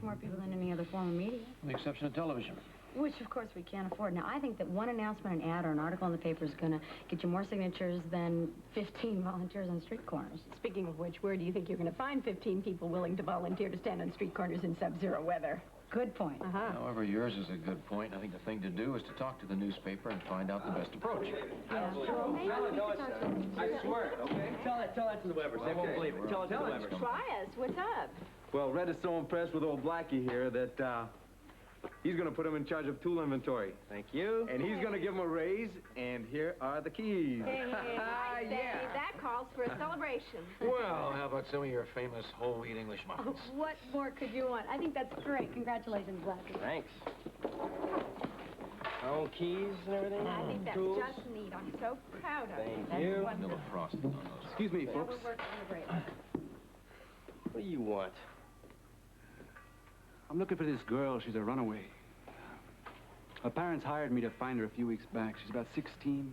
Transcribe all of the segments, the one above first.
reach more people than any other form of media. With the exception of television. Which, of course, we can't afford. Now, I think that one announcement, an ad, or an article in the paper is going to get you more signatures than 15 volunteers on street corners. Speaking of which, where do you think you're going to find 15 people willing to volunteer to stand on street corners in sub-zero weather? Good point. However, yours is a good point. I think the thing to do is to talk to the newspaper and find out the best approach. Yeah. Well, maybe we could talk to I swear, okay? Tell that to the Webbers. They won't believe it. Tell it to the Webbers. Try us. What's up? Well, Red is so impressed with old Blackie here that, he's going to put him in charge of tool inventory. Thank you. And he's going to give him a raise, and here are the keys. Hey, that calls for a celebration. Well, how about some of your famous whole wheat English muffins? What more could you want? I think that's great. Congratulations, Blackie. Thanks. Our own keys and everything? I think that's Tools. just neat. I'm so proud of you. Thank you. Vanilla frosting on those. Excuse me, Yeah, folks. we're working on the break. What do you want? I'm looking for this girl. She's a runaway. Her parents hired me to find her a few weeks back. She's about 16,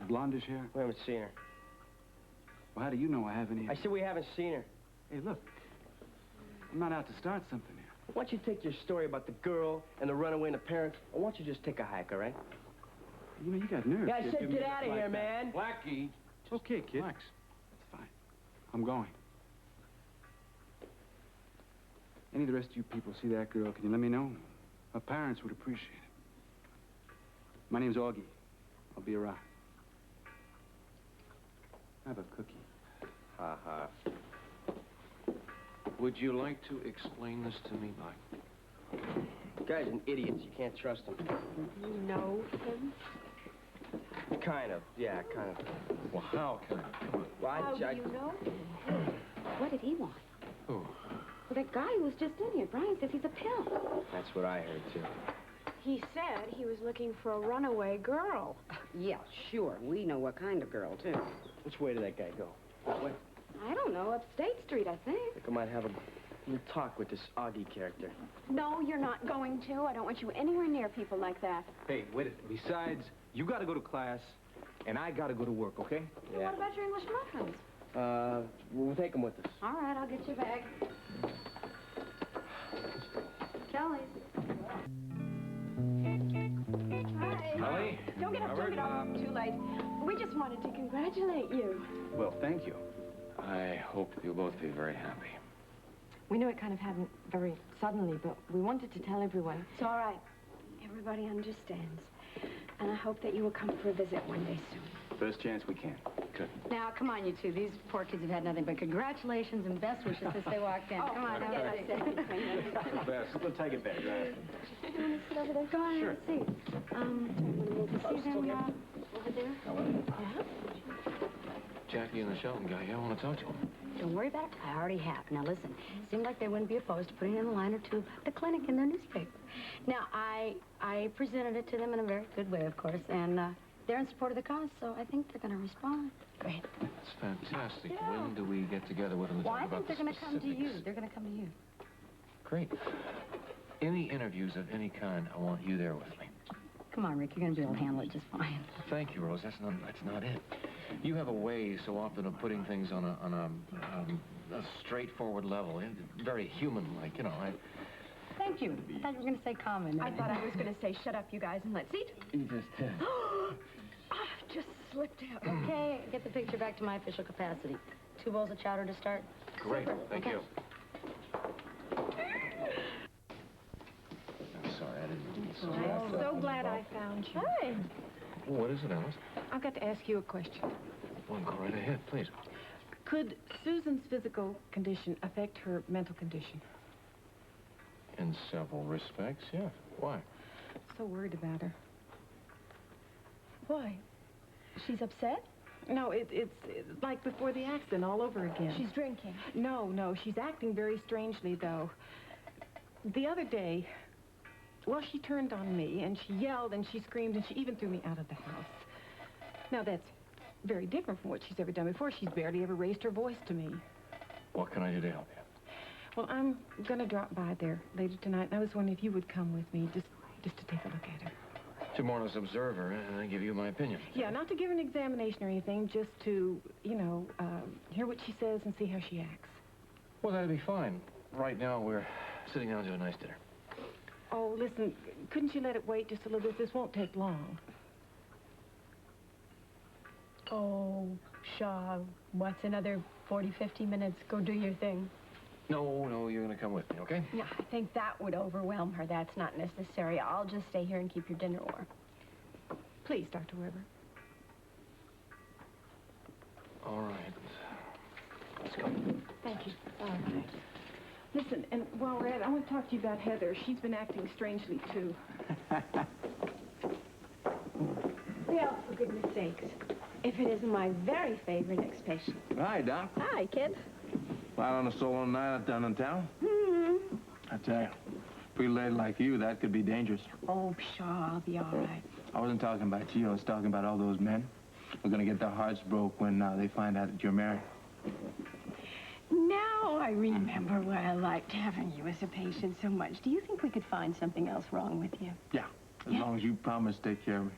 blondish hair. We haven't seen her. Well, how do you know I haven't I either? said we haven't seen her. Hey, look. I'm not out to start something here. Why don't you take your story about the girl and the runaway and the parents, and why don't you just take a hike, all right? You know, you got nerve. Yeah, I kid. said Give me get a out of like here, that. man. Blackie. Okay, kid. Relax. That's fine. I'm going. Any of the rest of you people see that girl, can you let me know? Her parents would appreciate it. My name's Auggie. I'll be around. Have a cookie. Ha-ha. Would you like to explain this to me, Blackie? The guy's an idiot. You can't trust him. You know him? Kind of. Yeah, kind of. Well, how can I? Come on. Well, How do you know him? What did he want? Who? Well, that guy who was just in here. Brian says he's a pimp. That's what I heard, too. He said he was looking for a runaway girl. Yeah, sure. We know what kind of girl, too. Which way did that guy go? That way? I don't know. Up State Street, I think. I think I might have a little talk with this Auggie character. No, you're not going to. I don't want you anywhere near people like that. Hey, wait a minute. Besides, you got to go to class, and I got to go to work, okay? Well, what about your English muffins? We'll take him with us. All right, I'll get you a bag. Kelly's. Hi. Molly? Don't get up, don't get up. Too late. We just wanted to congratulate you. Well, thank you. I hope you'll both be very happy. We knew it kind of happened very suddenly, but we wanted to tell everyone. It's all right. Everybody understands. And I hope that you will come for a visit one day soon. First chance we can. Good. Now, come on, you two. These poor kids have had nothing but congratulations and best wishes since they walked in. Come on, have a seat. Best. We'll take it back, right? You want to sit over there? Go on, have a seat. You see them over there? Yeah? Jackie and the Shelton guy, I want to talk to him. Don't worry about it. I already have. Now, listen. Seemed like they wouldn't be opposed to putting in a line or two about the clinic in their newspaper. Now, I presented it to them in a very good way, of course, and they're in support of the cause, so I think they're going to respond. Great. That's fantastic. Yeah. When do we get together with them to Well, talk I about think they're going to come to you. specifics? They're going to come to you. Great. Any interviews of any kind, I want you there with me. Come on, Rick. You're going to be able to handle it just fine. Thank you, Rose. That's not it. You have a way so often of putting things on a straightforward level, very human-like, you know. Thank you. I thought you were going to say common. I thought I was going to say, shut up, you guys, and let's eat. You just did. Just slipped out. Okay, get the picture back to my official capacity. 2 bowls of chowder to start. Great. Thank Okay. you. I'm sorry, I didn't. I'm so glad I found you. Hi. What is it, Alice? I've got to ask you a question. Well, go right ahead, please. Could Susan's physical condition affect her mental condition? In several respects, yes. Why? So worried about her. Why? She's upset? No, it's like before the accident all over again. She's drinking. No, she's acting very strangely, though. The other day, well, she turned on me, and she yelled, and she screamed, and she even threw me out of the house. Now, that's very different from what she's ever done before. She's barely ever raised her voice to me. What can I do to help you? Well, I'm going to drop by there later tonight, and I was wondering if you would come with me just to take a look at her. Tomorrow's observer, and I give you my opinion. Yeah, not to give her an examination or anything, just to, hear what she says and see how she acts. Well, that'd be fine. Right now, we're sitting down to a nice dinner. Oh, listen, couldn't you let it wait just a little bit? This won't take long. Oh, Shaw, what's another 40, 50 minutes? Go do your thing. No, you're going to come with me, okay? Yeah, I think that would overwhelm her. That's not necessary. I'll just stay here and keep your dinner warm. Please, Dr. Weber. All right. Let's go. Thank you. All right. Listen, and while we're at it, I want to talk to you about Heather. She's been acting strangely, too. Well, for goodness sakes. If it isn't my very favorite ex-patient. Hi, Doc. Hi, kid. Out on a solo night down in town? Mm-hmm. I tell you, pretty lady like you, that could be dangerous. Oh, Shaw, I'll be all right. I wasn't talking about you. I was talking about all those men who are going to get their hearts broke when they find out that you're married. Now I remember why I liked having you as a patient so much. Do you think we could find something else wrong with you? Yeah, as long as you promise to take care of me.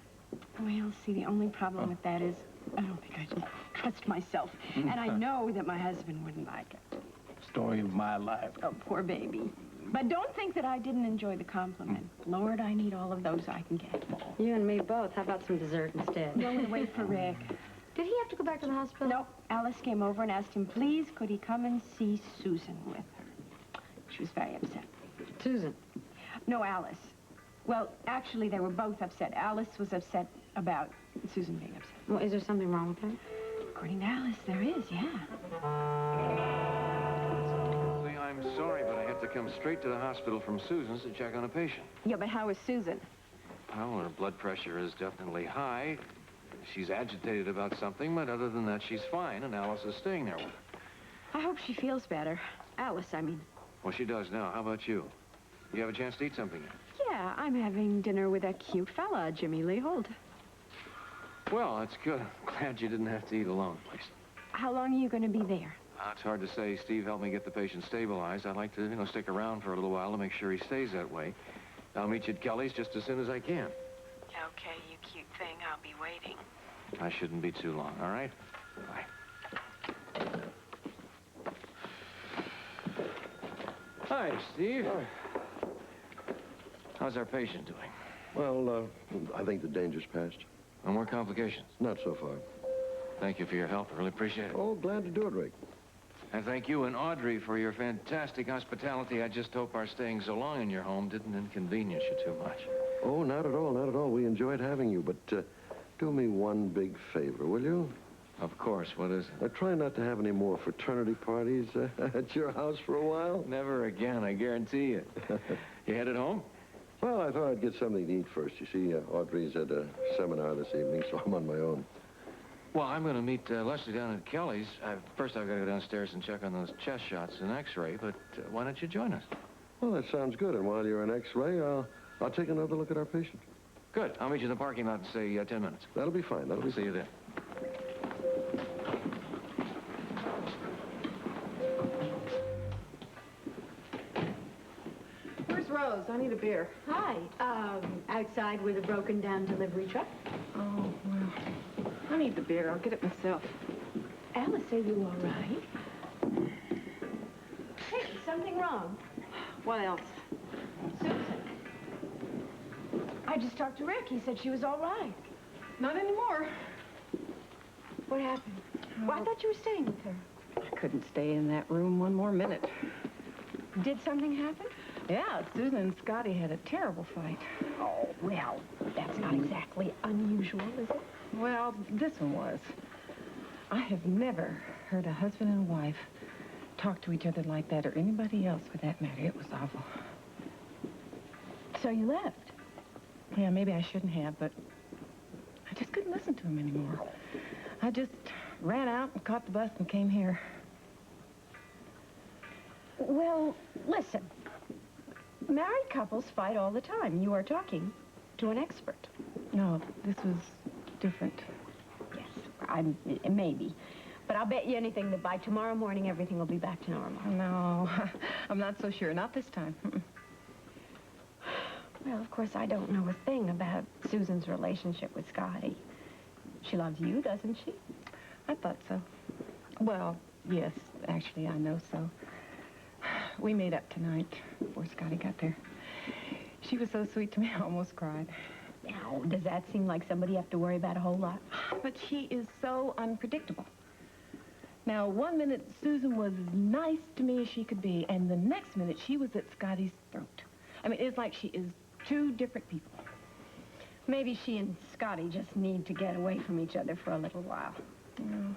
Well, see, the only problem with that is I don't think I can trust myself. And I know that my husband wouldn't like it. Story of my life. Oh, poor baby. But don't think that I didn't enjoy the compliment. Lord, I need all of those I can get. You and me both. How about some dessert instead? No, we'll wait for Rick. Did he have to go back to the hospital? No, Alice came over and asked him, please, could he come and see Susan with her? She was very upset. Susan. No, Alice. Well, actually, they were both upset. Alice was upset about Susan being upset. Well, is there something wrong with her? According to Alice, there is, yeah. Lee, I'm sorry, but I have to come straight to the hospital from Susan's to check on a patient. Yeah, but how is Susan? Well, her blood pressure is definitely high. She's agitated about something, but other than that, she's fine, and Alice is staying there with her. I hope she feels better. Alice, I mean. Well, she does now. How about you? You have a chance to eat something yet? Yeah, I'm having dinner with a cute fella, Jimmy Lee Holt. Well, that's good. I'm glad you didn't have to eat alone, please. How long are you going to be there? It's hard to say. Steve helped me get the patient stabilized. I'd like to, stick around for a little while to make sure he stays that way. I'll meet you at Kelly's just as soon as I can. Okay, you cute thing. I'll be waiting. I shouldn't be too long, all right? Bye. Hi, Steve. Hi. How's our patient doing? Well, I think the danger's passed. No more complications? Not so far. Thank you for your help. I really appreciate it. Oh, glad to do it, Rick. And thank you and Audrey for your fantastic hospitality. I just hope our staying so long in your home didn't inconvenience you too much. Oh, not at all, not at all. We enjoyed having you, but do me one big favor, will you? Of course. What is it? Try not to have any more fraternity parties at your house for a while. Never again, I guarantee you. You headed home? Well, I thought I'd get something to eat first. You see, Audrey's at a seminar this evening, so I'm on my own. Well, I'm going to meet Leslie down at Kelly's. First, I've got to go downstairs and check on those chest shots and X-ray, but why don't you join us? Well, that sounds good. And while you're on X-ray, I'll take another look at our patient. Good. I'll meet you in the parking lot in, say, 10 minutes. That'll be fine. That'll be See you there. Where's Rose? I need a beer. Hi. Outside with a broken-down delivery truck. Oh, well, I need the beer. I'll get it myself. Alice, are you all right? Hey, something wrong. What else? Susan. I just talked to Rick. He said she was all right. Not anymore. What happened? Well, I thought you were staying with her. I couldn't stay in that room one more minute. Did something happen? Yeah, Susan and Scotty had a terrible fight. Oh, well, that's not exactly unusual, is it? Well, this one was. I have never heard a husband and wife talk to each other like that, or anybody else for that matter. It was awful. So you left? Yeah, maybe I shouldn't have, but I just couldn't listen to him anymore. I just ran out and caught the bus and came here. Well, listen. Married couples fight all the time. You are talking to an expert. No, this was different. Yes, maybe. But I'll bet you anything that by tomorrow morning everything will be back to normal. No, I'm not so sure. Not this time. Well, of course, I don't know a thing about Susan's relationship with Scotty. She loves you, doesn't she? I thought so. Well, yes, actually, I know so. we made up tonight before Scotty got there. She was so sweet to me, I almost cried. Now, does that seem like somebody you have to worry about a whole lot? But she is so unpredictable. Now, one minute, Susan was as nice to me as she could be, and the next minute, she was at Scotty's throat. I mean, it's like she is two different people. Maybe she and Scotty just need to get away from each other for a little while. Oh,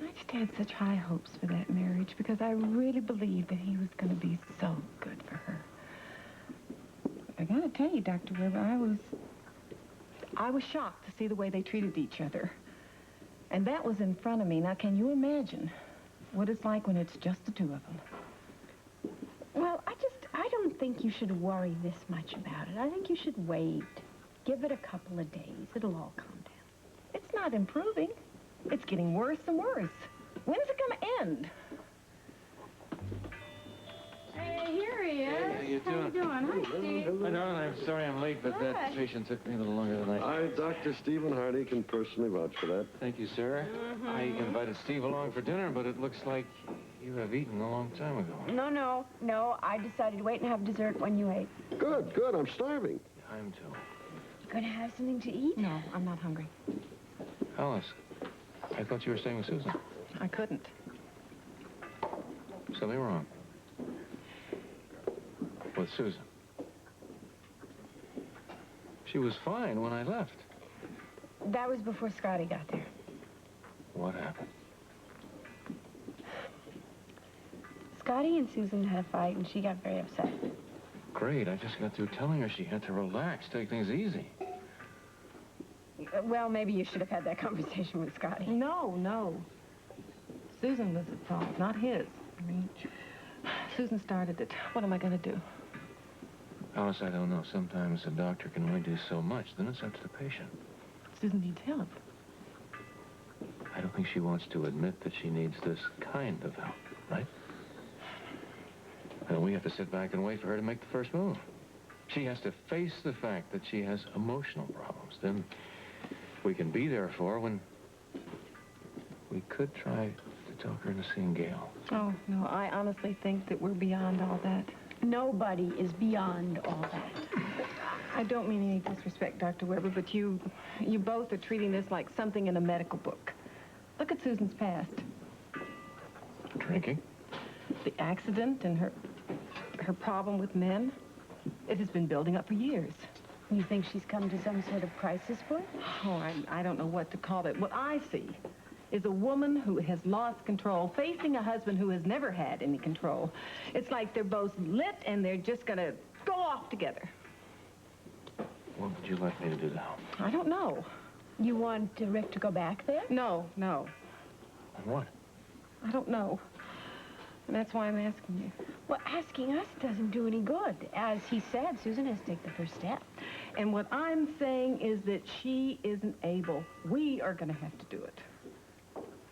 I just had such high hopes for that marriage because I really believed that he was going to be so good for her. I got to tell you, Dr. Weber, I was shocked to see the way they treated each other. And that was in front of me. Now, can you imagine what it's like when it's just the two of them? Well, I don't think you should worry this much about it. I think you should wait. Give it a couple of days. It'll all calm down. It's not improving. It's getting worse and worse. When is it going to end? Hey, here he is. Hey, how you doing? How you doing? Hi, Steve. Hi, darling. I'm sorry I'm late, but that patient took me a little longer than I... Dr. Stephen Hardy can personally vouch for that. Thank you, sir. I invited Steve along for dinner, but it looks like you have eaten a long time ago. No. I decided to wait and have dessert when you ate. Good. I'm starving. I'm too. You gonna have something to eat? No, I'm not hungry. Alice, I thought you were staying with Susan. I couldn't. Something wrong. With Susan. She was fine when I left. That was before Scotty got there. What happened? Scotty and Susan had a fight, and she got very upset. Great. I just got through telling her she had to relax, take things easy. Well, maybe you should have had that conversation with Scotty. No. Susan was at fault, not his. I mean, Susan started it. What am I going to do? Alice, I don't know. Sometimes a doctor can only do so much. Then it's up to the patient. Susan needs help. I don't think she wants to admit that she needs this kind of help, right? And we have to sit back and wait for her to make the first move. She has to face the fact that she has emotional problems. Then we can be there for her when we could try to talk her into seeing Gail. Oh, no, I honestly think that we're beyond all that. Nobody is beyond all that. I don't mean any disrespect, Dr. Weber, but you both are treating this like something in a medical book. Look at Susan's past. Drinking? The accident and her problem with men. It has been building up for years. You think she's come to some sort of crisis point? Oh, I don't know what to call it. What I see is a woman who has lost control, facing a husband who has never had any control. It's like they're both lit and they're just going to go off together. What would you like me to do now? I don't know. You want Rick to go back there? No. And what? I don't know. And that's why I'm asking you. Well, asking us doesn't do any good. As he said, Susan has to take the first step. And what I'm saying is that she isn't able. We are going to have to do it.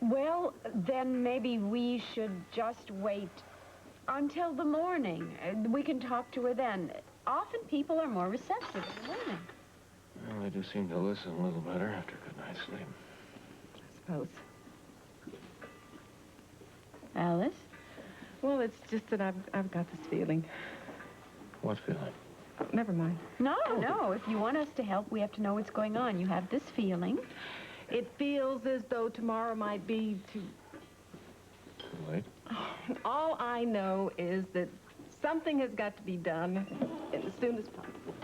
Well, then maybe we should just wait until the morning. We can talk to her then. Often people are more receptive in the morning. Well, they do seem to listen a little better after a good night's sleep. I suppose. Alice? Well, it's just that I've got this feeling. What feeling? Never mind. No. If you want us to help, we have to know what's going on. You have this feeling. It feels as though tomorrow might be too late. All I know is that something has got to be done as soon as possible.